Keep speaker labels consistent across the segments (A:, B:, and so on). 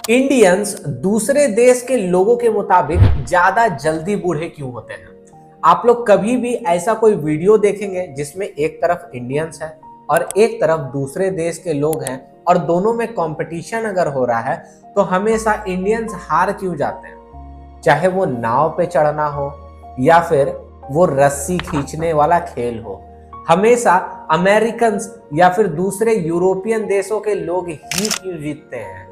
A: Indians दूसरे देश के लोगों के मुताबिक ज्यादा जल्दी बूढ़े क्यों होते हैं? आप लोग कभी भी ऐसा कोई वीडियो देखेंगे जिसमें एक तरफ इंडियंस है और एक तरफ दूसरे देश के लोग हैं और दोनों में कंपटीशन अगर हो रहा है तो हमेशा इंडियंस हार क्यों जाते हैं? चाहे वो नाव पे चढ़ना हो या फिर वो रस्सी खींचने वाला खेल हो, हमेशा अमेरिकन या फिर दूसरे यूरोपियन देशों के लोग ही क्यों जीतते हैं?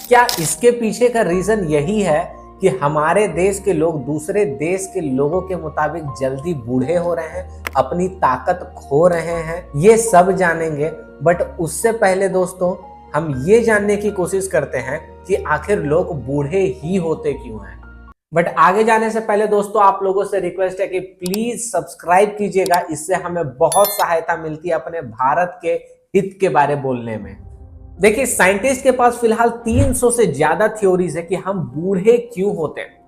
A: क्या इसके पीछे का रीजन यही है कि हमारे देश के लोग दूसरे देश के लोगों के मुताबिक जल्दी बूढ़े हो रहे हैं, अपनी ताकत खो रहे हैं? ये सब जानेंगे, बट उससे पहले दोस्तों हम ये जानने की कोशिश करते हैं कि आखिर लोग बूढ़े ही होते क्यों हैं। बट आगे जाने से पहले दोस्तों आप लोगों से रिक्वेस्ट है कि प्लीज सब्सक्राइब कीजिएगा, इससे हमें बहुत सहायता मिलती है अपने भारत के हित के बारे बोलने में। देखिए, साइंटिस्ट के पास फिलहाल 300 से ज्यादा थ्योरीज है कि हम बूढ़े क्यों होते हैं,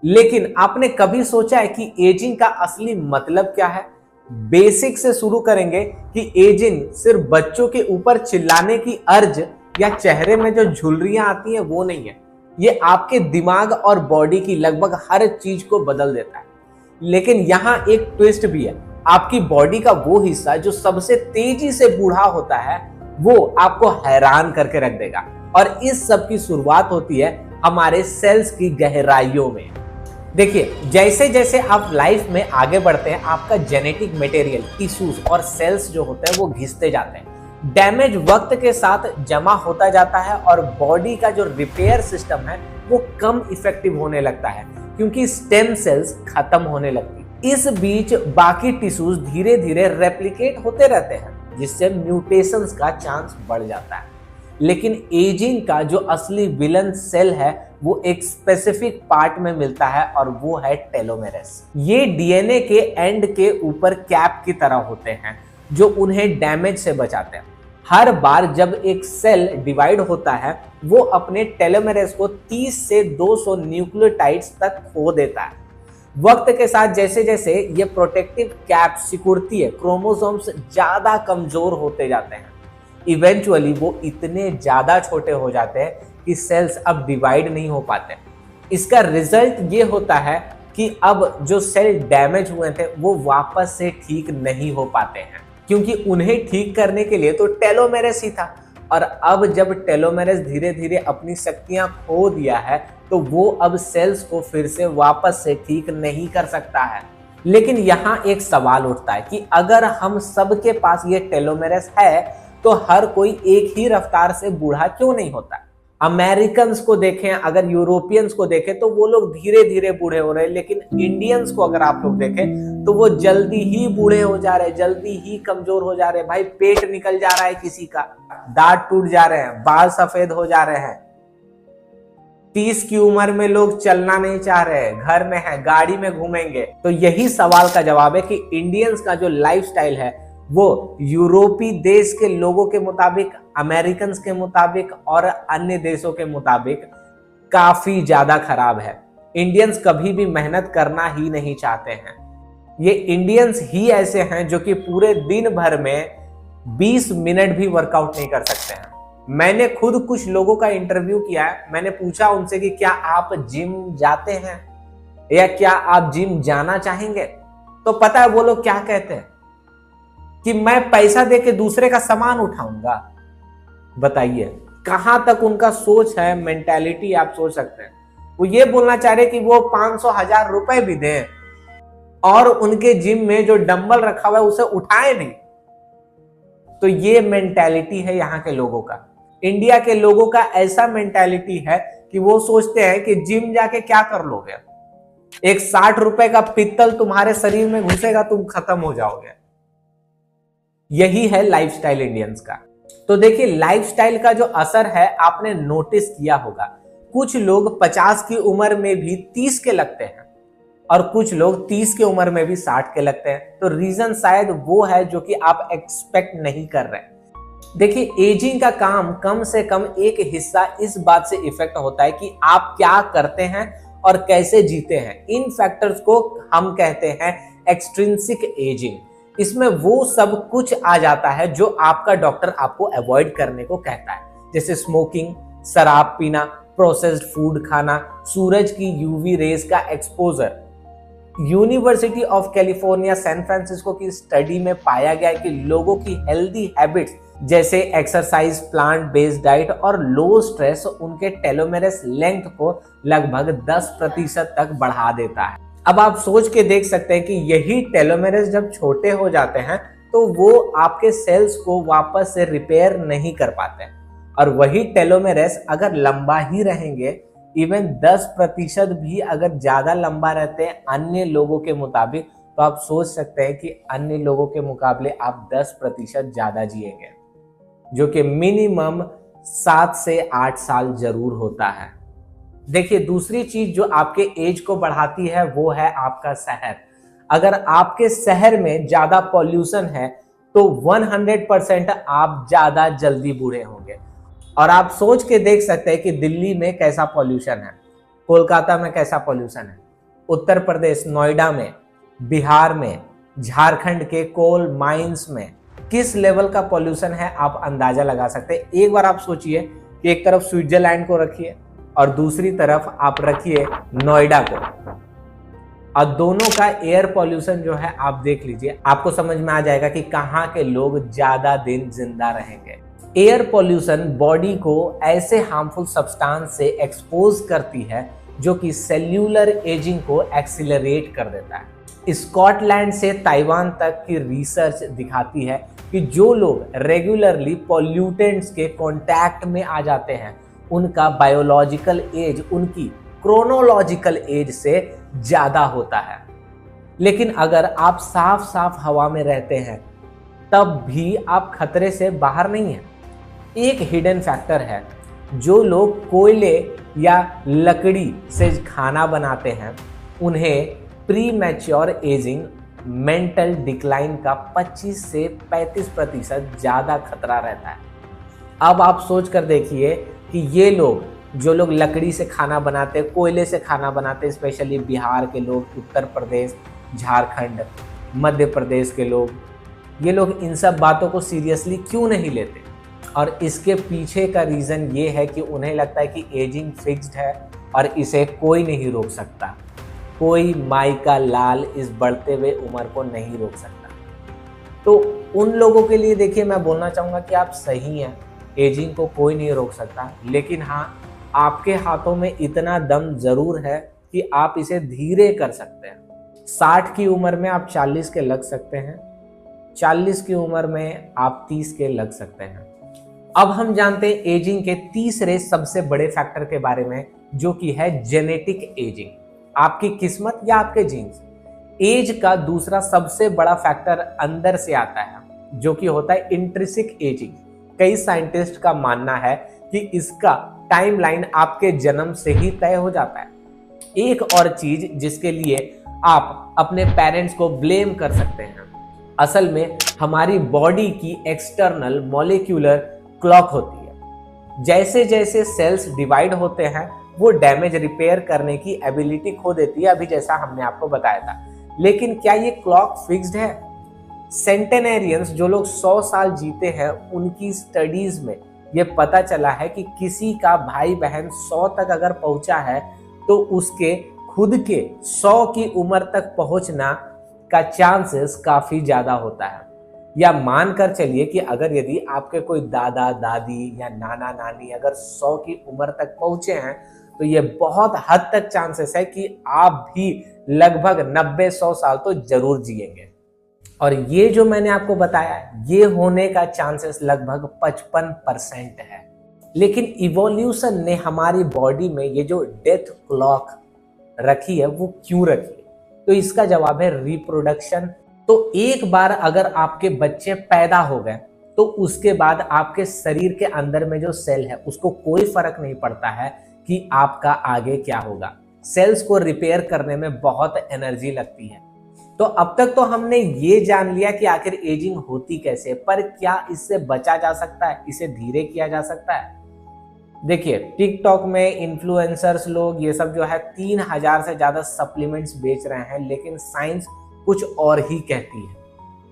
A: लेकिन आपने कभी सोचा है कि एजिंग का असली मतलब क्या है? बेसिक से शुरू करेंगे कि एजिंग सिर्फ बच्चों के ऊपर चिल्लाने की अर्ज या चेहरे में जो झुर्रियां आती हैं वो नहीं है। ये आपके दिमाग और बॉडी की लगभग हर चीज को बदल देता है। लेकिन यहाँ एक ट्विस्ट भी है, आपकी बॉडी का वो हिस्सा जो सबसे तेजी से बूढ़ा होता है वो आपको हैरान करके रख देगा। और इस सब की शुरुआत होती है हमारे सेल्स की गहराइयों में। देखिए, जैसे जैसे आप लाइफ में आगे बढ़ते हैं आपका जेनेटिक मटेरियल, टिश्यूज और सेल्स जो होते हैं वो घिसते जाते हैं। डैमेज वक्त के साथ जमा होता जाता है और बॉडी का जो रिपेयर सिस्टम है वो कम इफेक्टिव होने लगता है क्योंकि स्टेम सेल्स खत्म होने लगती। इस बीच बाकी टिश्यूज धीरे धीरे रेप्लिकेट होते रहते हैं जिससे म्यूटेशंस का चांस बढ़ जाता है। लेकिन एजिंग का जो असली विलन सेल है वो एक स्पेसिफिक पार्ट में मिलता है और वो है टेलोमेरेस। ये डीएनए के एंड के ऊपर कैप की तरह होते हैं जो उन्हें डैमेज से बचाते हैं। हर बार जब एक सेल डिवाइड होता है वो अपने टेलोमेरेस को 30 से 200 न्यूक्लियोटाइड्स तक खो देता है। वक्त के साथ जैसे जैसे ये प्रोटेक्टिव कैप सिकुड़ती है, क्रोमोसोम्स ज्यादा कमजोर होते जाते हैं। इवेंचुअली वो इतने ज्यादा छोटे हो जाते हैं कि सेल्स अब डिवाइड नहीं हो पाते। इसका रिजल्ट ये होता है कि अब जो सेल डैमेज हुए थे वो वापस से ठीक नहीं हो पाते हैं क्योंकि उन्हें ठीक करने के लिए तो टेलोमेरेस ही था। और अब जब टेलोमेरेस धीरे धीरे अपनी शक्तियां खो दिया है तो वो अब सेल्स को फिर से वापस से ठीक नहीं कर सकता है। लेकिन यहाँ एक सवाल उठता है कि अगर हम सबके पास ये टेलोमेरेस है तो हर कोई एक ही रफ्तार से बूढ़ा क्यों नहीं होता? अमेरिकन्स को देखें, अगर यूरोपियंस को देखें तो वो लोग धीरे धीरे बूढ़े हो रहे हैं, लेकिन इंडियंस को अगर आप लोग देखें तो वो जल्दी ही बूढ़े हो जा रहे हैं, जल्दी ही कमजोर हो जा रहे हैं। भाई, पेट निकल जा रहा है किसी का, दांत टूट जा रहे हैं, बाल सफेद हो जा रहे हैं। 30 की उम्र में लोग चलना नहीं चाह रहे हैं, घर में है, गाड़ी में घूमेंगे। तो यही सवाल का जवाब है कि इंडियंस का जो लाइफस्टाइल है वो यूरोपीय देश के लोगों के मुताबिक, अमेरिकन्स के मुताबिक और अन्य देशों के मुताबिक काफी ज्यादा खराब है। इंडियंस कभी भी मेहनत करना ही नहीं चाहते हैं। ये इंडियंस ही ऐसे हैं जो कि पूरे दिन भर में 20 मिनट भी वर्कआउट नहीं कर सकते हैं। मैंने खुद कुछ लोगों का इंटरव्यू किया है। मैंने पूछा उनसे कि क्या आप जिम जाते हैं या क्या आप जिम जाना चाहेंगे? तो पता है वो लोग क्या कहते हैं कि मैं पैसा देके दूसरे का सामान उठाऊंगा। बताइए कहां तक उनका सोच है, मेंटालिटी आप सोच सकते हैं। वो ये बोलना चाह रहे कि वो 500,000 रुपए भी दें और उनके जिम में जो डंबल रखा हुआ है उसे उठाए नहीं। तो ये मेंटालिटी है यहाँ के लोगों का। इंडिया के लोगों का ऐसा मेंटालिटी है कि वो सोचते हैं कि जिम जाके क्या कर लोगे, एक 60 रुपए का पित्तल तुम्हारे शरीर में घुसेगा, तुम खत्म हो जाओगे। यही है लाइफस्टाइल इंडियंस का। तो देखिए, लाइफस्टाइल का जो असर है आपने नोटिस किया होगा। कुछ लोग 50 की उम्र में भी 30 के लगते हैं और कुछ लोग 30 की उम्र में भी 60 के लगते हैं। तो रीजन शायद वो है जो कि आप एक्सपेक्ट नहीं कर रहे। देखिए, एजिंग का काम कम से कम एक हिस्सा इस बात से इफेक्ट होता है कि आप क्या करते हैं और कैसे जीते हैं। इन फैक्टर्स को हम कहते हैं एक्सट्रिंसिक एजिंग। इसमें वो सब कुछ आ जाता है जो आपका डॉक्टर आपको अवॉइड करने को कहता है, जैसे स्मोकिंग, शराब पीना, प्रोसेस्ड फूड खाना, सूरज की यूवी रेज का exposure. University of California San Francisco की स्टडी में पाया गया है कि लोगों की हेल्दी हैबिट्स जैसे एक्सरसाइज, प्लांट बेस्ड डाइट और लो स्ट्रेस उनके टेलोमेरस लेंथ को लगभग 10% तक बढ़ा देता है। अब आप सोच के देख सकते हैं कि यही टेलोमेरस जब छोटे हो जाते हैं तो वो आपके सेल्स को वापस से रिपेयर नहीं कर पाते, और वही टेलोमेरस अगर लंबा ही रहेंगे, इवन 10% भी अगर ज्यादा लंबा रहते हैं अन्य लोगों के मुताबिक, तो आप सोच सकते हैं कि अन्य लोगों के मुकाबले आप 10% ज्यादा जिएंगे, जो कि मिनिमम 7 से 8 साल जरूर होता है। देखिए, दूसरी चीज जो आपके एज को बढ़ाती है वो है आपका शहर। अगर आपके शहर में ज्यादा पॉल्यूशन है तो 100% आप ज्यादा जल्दी बूढ़े होंगे। और आप सोच के देख सकते हैं कि दिल्ली में कैसा पॉल्यूशन है, कोलकाता में कैसा पॉल्यूशन है, उत्तर प्रदेश नोएडा में, बिहार में, झारखंड के कोल माइंस में किस लेवल का पॉल्यूशन है आप अंदाजा लगा सकते हैं। एक बार आप सोचिए कि एक तरफ स्विट्जरलैंड को रखिए और दूसरी तरफ आप रखिए नोएडा को, और दोनों का एयर पॉल्यूशन जो है आप देख लीजिए, आपको समझ में आ जाएगा कि कहाँ के लोग ज्यादा दिन जिंदा रहेंगे। एयर पॉल्यूशन बॉडी को ऐसे हार्मफुल सब्सटेंस से एक्सपोज करती है जो कि सेल्यूलर एजिंग को एक्सीलरेट कर देता है। स्कॉटलैंड से ताइवान तक की रिसर्च दिखाती है कि जो लोग रेगुलरली पॉल्यूटेंट्स के कांटेक्ट में आ जाते हैं उनका बायोलॉजिकल एज उनकी क्रोनोलॉजिकल एज से ज्यादा होता है। लेकिन अगर आप साफ साफ हवा में रहते हैं तब भी आप खतरे से बाहर नहीं हैं। एक हिडन फैक्टर है, जो लोग कोयले या लकड़ी से खाना बनाते हैं उन्हें pre mature ageing, mental decline का 25 से 35% ज्यादा खतरा रहता है। अब आप सोच कर देखिए कि ये लोग, जो लोग लकड़ी से खाना बनाते, कोयले से खाना बनाते, स्पेशली बिहार के लोग, उत्तर प्रदेश, झारखंड, मध्य प्रदेश के लोग, ये लोग इन सब बातों को सीरियसली क्यों नहीं लेते? और इसके पीछे का रीज़न ये है कि उन्हें लगता है कि एजिंग फिक्स्ड है और इसे कोई नहीं रोक सकता। कोई माई का लाल इस बढ़ते हुए उम्र को नहीं रोक सकता। तो उन लोगों के लिए देखिए, मैं बोलना चाहूँगा कि आप सही हैं, एजिंग को कोई नहीं रोक सकता, लेकिन हाँ, आपके हाथों में इतना दम जरूर है कि आप इसे धीरे कर सकते हैं। 60 की उम्र में आप 40 के लग सकते हैं, 40 की उम्र में आप 30 के लग सकते हैं। अब हम जानते हैं एजिंग के तीसरे सबसे बड़े फैक्टर के बारे में, जो कि है जेनेटिक एजिंग, आपकी किस्मत या आपके जीन्स। एज का दूसरा सबसे बड़ा फैक्टर अंदर से आता है, जो कि होता है इंट्रिंसिक एजिंग। कई साइंटिस्ट का मानना है कि इसका टाइमलाइन आपके जन्म से ही तय हो जाता है। एक और चीज जिसके लिए आप अपने पेरेंट्स को ब्लेम कर सकते हैं, असल में हमारी बॉडी की एक्सटर्नल मॉलिक्यूलर क्लॉक होती है। जैसे जैसे सेल्स डिवाइड होते हैं वो डैमेज रिपेयर करने की एबिलिटी खो देती है, अभी जैसा हमने आपको बताया था। लेकिन क्या ये क्लॉक फिक्स्ड है? सेंटेनेरियंस, जो लोग 100 साल जीते हैं, उनकी स्टडीज में ये पता चला है कि किसी का भाई बहन 100 तक अगर पहुंचा है तो उसके खुद के 100 की उम्र तक पहुंचना का चांसेस काफी ज्यादा होता है। या मान कर चलिए कि अगर यदि आपके कोई दादा दादी या नाना नानी अगर 100 की उम्र तक पहुंचे हैं तो ये बहुत हद तक चांसेस है कि आप भी लगभग 90-100 साल तो जरूर जिएंगे। और ये जो मैंने आपको बताया, ये होने का चांसेस लगभग 55% है। लेकिन इवोल्यूशन ने हमारी बॉडी में ये जो डेथ क्लॉक रखी है वो क्यों रखी है? तो इसका जवाब है रिप्रोडक्शन। तो एक बार अगर आपके बच्चे पैदा हो गए तो उसके बाद आपके शरीर के अंदर में जो सेल है उसको कोई फर्क नहीं पड़ता है कि आपका आगे क्या होगा। सेल्स को रिपेयर करने में बहुत एनर्जी लगती है। तो अब तक तो हमने ये जान लिया कि आखिर एजिंग होती कैसे, पर क्या इससे बचा जा सकता है, इसे धीरे किया जा सकता है? देखिए, टिकटॉक में इन्फ्लुएंसर्स लोग ये सब जो है 3000 से ज्यादा सप्लीमेंट्स बेच रहे हैं, लेकिन साइंस कुछ और ही कहती है।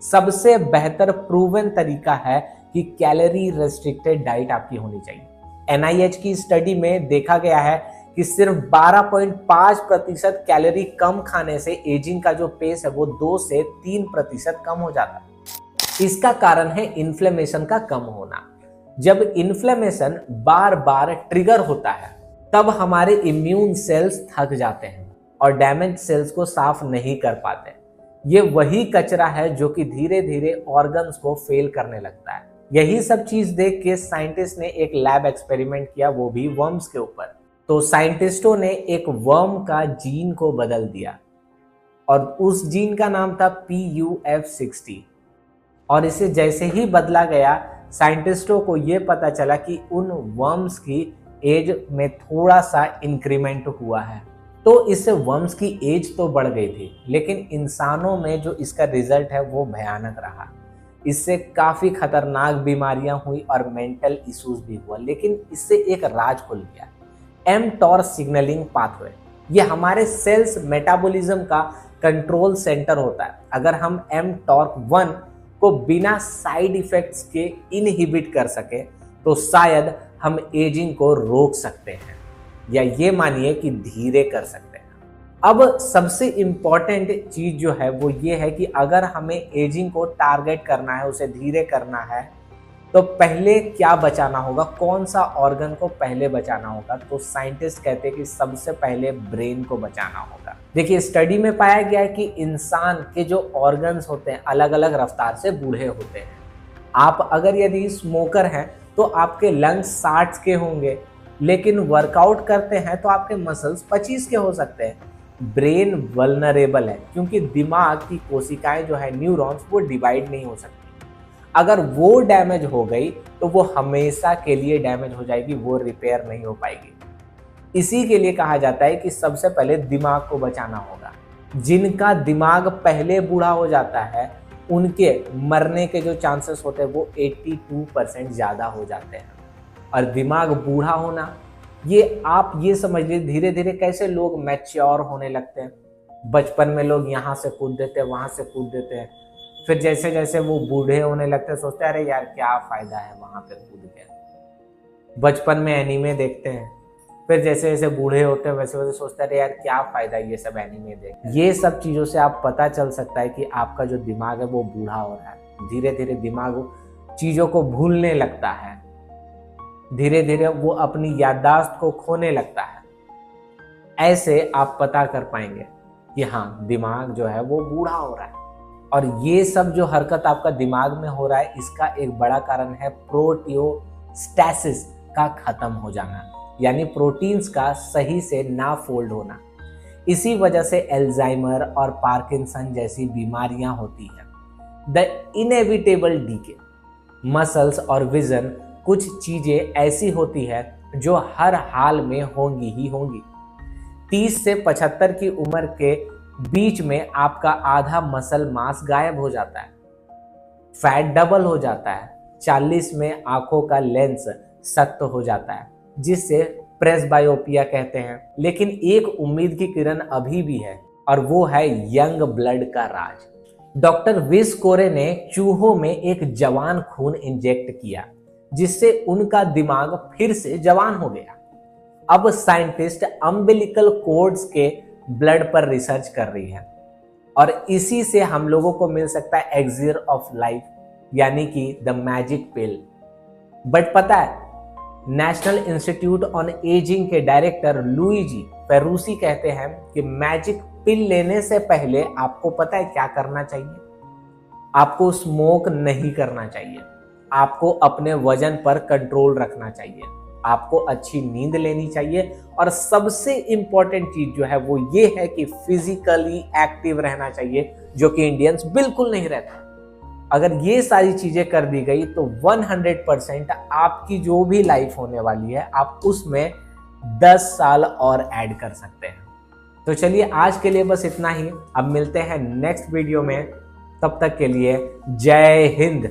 A: सबसे बेहतर प्रूवन तरीका है कि कैलोरी रेस्ट्रिक्टेड डाइट आपकी होनी चाहिए। NIH की स्टडी में देखा गया है कि सिर्फ 12.5% कैलोरी कम खाने से एजिंग का जो पेस है वो 2 से 3% कम हो जाता है। इसका कारण है इन्फ्लेमेशन का कम होना। जब इन्फ्लेमेशन बार बार ट्रिगर होता है तब हमारे इम्यून सेल्स थक जाते हैं और डैमेज सेल्स को साफ नहीं कर पाते। ये वही कचरा है जो कि धीरे धीरे ऑर्गन्स को फेल करने लगता है। यही सब चीज देख के साइंटिस्ट ने एक लैब एक्सपेरिमेंट किया, वो भी वर्म्स के ऊपर। तो साइंटिस्टों ने एक वर्म का जीन को बदल दिया और उस जीन का नाम था PUF60। और इसे जैसे ही बदला गया, साइंटिस्टों को यह पता चला कि उन वर्म्स की एज में थोड़ा सा इंक्रीमेंट हुआ है। तो इससे वर्म्स की एज तो बढ़ गई थी, लेकिन इंसानों में जो इसका रिजल्ट है वो भयानक रहा। इससे काफी खतरनाक बीमारियां हुई और मेंटल इश्यूज भी हुआ। लेकिन इससे एक राज खुल गया, mTOR सिग्नलिंग पाथवे। ये हमारे सेल्स मेटाबॉलिज्म का कंट्रोल सेंटर होता है। अगर हम mTOR1 को बिना साइड इफेक्ट्स के इनहिबिट कर सके तो शायद हम एजिंग को रोक सकते हैं, या ये मानिए कि धीरे कर सकते हैं। अब सबसे इम्पॉर्टेंट चीज जो है वो ये है कि अगर हमें एजिंग को टारगेट करना है, उसे धीरे करना है, तो पहले क्या बचाना होगा, कौन सा ऑर्गन को पहले बचाना होगा? तो साइंटिस्ट कहते हैं कि सबसे पहले ब्रेन को बचाना होगा। देखिए, स्टडी में पाया गया है कि इंसान के जो ऑर्गन्स होते हैं अलग अलग रफ्तार से बूढ़े होते हैं। आप अगर यदि स्मोकर हैं तो आपके लंग्स 60 के होंगे, लेकिन वर्कआउट करते हैं तो आपके मसल्स 25 के हो सकते हैं। ब्रेन वल्नरेबल है क्योंकि दिमाग की कोशिकाएं जो है, न्यूरॉन्स, वो डिवाइड नहीं हो सकती। अगर वो डैमेज हो गई तो वो हमेशा के लिए डैमेज हो जाएगी, वो रिपेयर नहीं हो पाएगी। इसी के लिए कहा जाता है कि सबसे पहले दिमाग को बचाना होगा। जिनका दिमाग पहले बूढ़ा हो जाता है उनके मरने के जो चांसेस होते हैं वो 82% ज़्यादा हो जाते हैं। और दिमाग बूढ़ा होना, ये आप ये समझ लीजिए, धीरे धीरे कैसे लोग मैच्योर होने लगते हैं। बचपन में लोग यहाँ से कूद देते हैं, वहाँ से कूद देते हैं, फिर जैसे जैसे वो बूढ़े होने लगते हैं सोचते हैं अरे यार क्या फ़ायदा है वहाँ पे कूद के। बचपन में एनीमे देखते हैं, फिर जैसे जैसे बूढ़े होते हैं वैसे वैसे सोचते हैं अरे यार क्या फ़ायदा ये सब एनीमे देख। ये सब चीज़ों से आप पता चल सकता है कि आपका जो दिमाग है वो बूढ़ा हो रहा है। धीरे धीरे दिमाग चीज़ों को भूलने लगता है, धीरे धीरे वो अपनी याददाश्त को खोने लगता है। ऐसे आप पता कर पाएंगे कि हाँ, दिमाग जो है वो बूढ़ा हो रहा है। और ये सब जो हरकत आपका दिमाग में हो रहा है, इसका एक बड़ा कारण है प्रोटियोस्टैसिस का खत्म हो जाना, यानी प्रोटीन्स का सही से ना फोल्ड होना। इसी वजह से एल्जाइमर और पार्किंसन जैसी बीमारियां होती हैं। द इनएविटेबल डीके, मसल्स और विजन, कुछ चीजें ऐसी होती है जो हर हाल में होंगी ही होंगी। 30 से 75 की उम्र के बीच में आपका आधा मसल मास गायब हो जाता है, फैट डबल हो जाता है। 40 में आंखों का लेंस सख्त हो जाता है, जिससे प्रेसबायोपिया कहते हैं। लेकिन एक उम्मीद की किरण अभी भी है, और वो है यंग ब्लड का राज। डॉक्टर विस कोरे ने चूहों में एक जवान खून इंजेक्ट किया, जिससे उनका दिमाग फिर से जवान हो गया। अब साइंटिस्ट अम्बिलिकल कॉर्ड्स के ब्लड पर रिसर्च कर रही है, और इसी से हम लोगों को मिल सकता है एक्सिर ऑफ लाइफ, यानी कि द मैजिक पिल। बट पता है, नेशनल इंस्टीट्यूट ऑन एजिंग के डायरेक्टर लुइजी पेरूसी कहते हैं कि मैजिक पिल लेने से पहले आपको पता है क्या करना चाहिए? आपको स्मोक नहीं करना चाहिए, आपको अपने वजन पर कंट्रोल रखना चाहिए, आपको अच्छी नींद लेनी चाहिए, और सबसे इंपॉर्टेंट चीज जो है वो ये है कि फिजिकली एक्टिव रहना चाहिए, जो कि इंडियंस बिल्कुल नहीं रहते। अगर ये सारी चीजें कर दी गई तो 100% आपकी जो भी लाइफ होने वाली है आप उसमें 10 साल और ऐड कर सकते हैं। तो चलिए, आज के लिए बस इतना ही। अब मिलते हैं नेक्स्ट वीडियो में, तब तक के लिए जय हिंद।